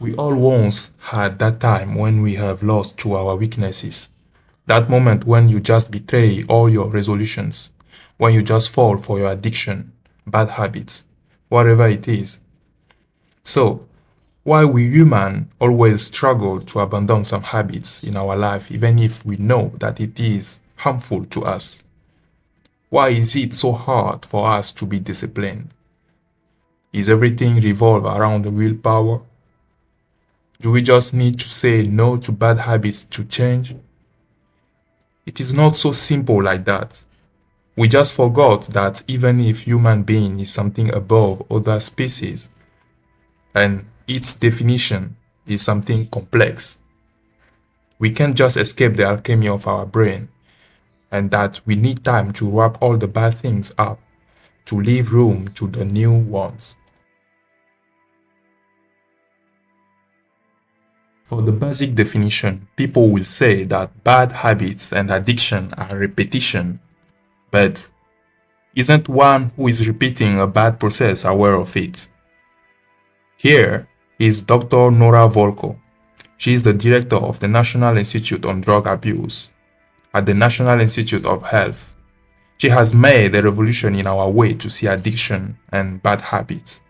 We all once had that time when we have lost to our weaknesses. That moment when you just betray all your resolutions, when you just fall for your addiction, bad habits, whatever it is. So, why we humans always struggle to abandon some habits in our life even if we know that it is harmful to us? Why is it so hard for us to be disciplined? Is everything revolve around the willpower? Do we just need to say no to bad habits to change? It is not so simple like that. We just forgot that even if human being is something above other species, and its definition is something complex, we can't just escape the alchemy of our brain, and that we need time to wrap all the bad things up, to leave room to the new ones. For the basic definition, people will say that bad habits and addiction are repetition, but isn't one who is repeating a bad process aware of it? Here is Dr. Nora Volkow. She is the director of the National Institute on Drug Abuse at the National Institute of Health. She has made a revolution in our way to see addiction and bad habits.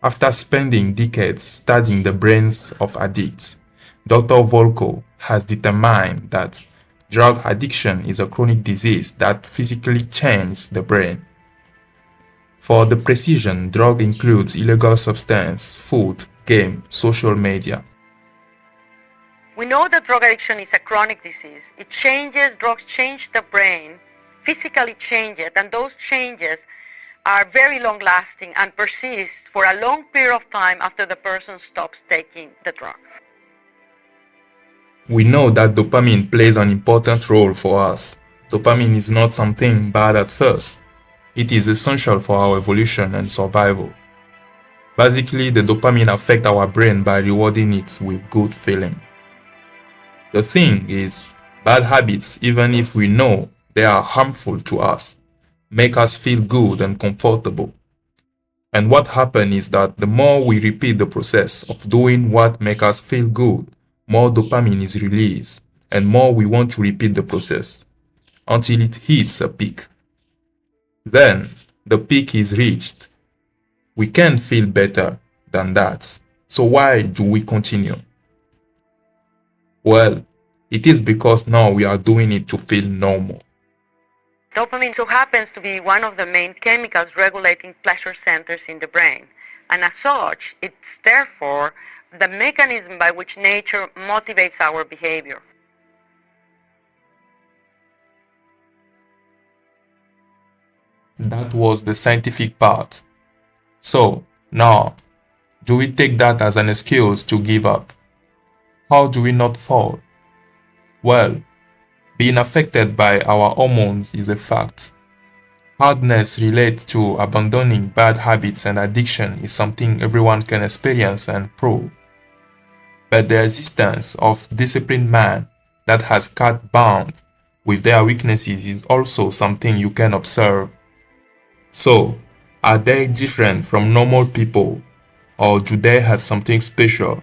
After spending decades studying the brains of addicts, Dr. Volkow has determined that drug addiction is a chronic disease that physically changes the brain. For the precision, drug includes illegal substance, food, game, social media. We know that drug addiction is a chronic disease. Drugs change the brain, physically change it, and those changes are very long lasting and persist for a long period of time after the person stops taking the drug. We know that dopamine plays an important role for us. Dopamine is not something bad at first. It is essential for our evolution and survival. Basically, the dopamine affects our brain by rewarding it with good feeling. The thing is, bad habits, even if we know they are harmful to us, make us feel good and comfortable. And what happens is that the more we repeat the process of doing what makes us feel good, more dopamine is released, and more we want to repeat the process until it hits a peak. Then, the peak is reached. We can't feel better than that. So why do we continue? Well, it is because now we are doing it to feel normal. Dopamine so happens to be one of the main chemicals regulating pleasure centers in the brain, and as such, it's therefore the mechanism by which nature motivates our behavior. That was the scientific part. So, now, do we take that as an excuse to give up? How do we not fall? Well, being affected by our hormones is a fact. Hardness related to abandoning bad habits and addiction is something everyone can experience and prove. But the existence of disciplined man that has cut bound with their weaknesses is also something you can observe. So, are they different from normal people, or do they have something special?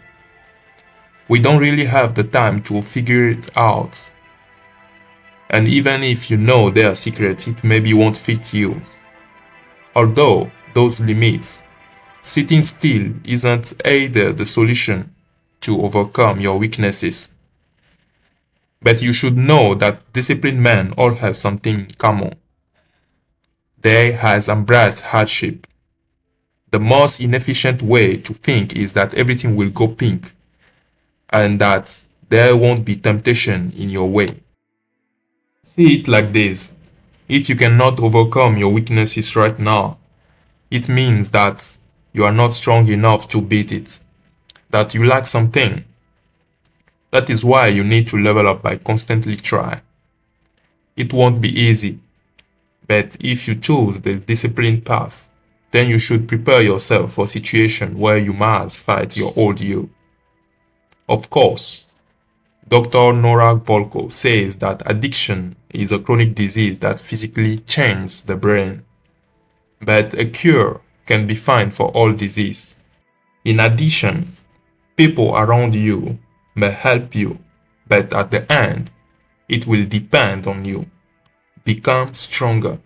We don't really have the time to figure it out. And even if you know their secrets, it maybe won't fit you. Although those limits, sitting still isn't either the solution to overcome your weaknesses. But you should know that disciplined men all have something in common. They has embraced hardship. The most inefficient way to think is that everything will go pink and that there won't be temptation in your way. See it like this. If you cannot overcome your weaknesses right now, it means that you are not strong enough to beat it, that you lack something. That is why you need to level up by constantly trying. It won't be easy, but if you choose the disciplined path, then you should prepare yourself for a situation where you must fight your old you. Of course, Dr. Nora Volkow says that addiction is a chronic disease that physically changes the brain, but a cure can be found for all disease. In addition, People around you may help you, but at the end, it will depend on you. Become stronger.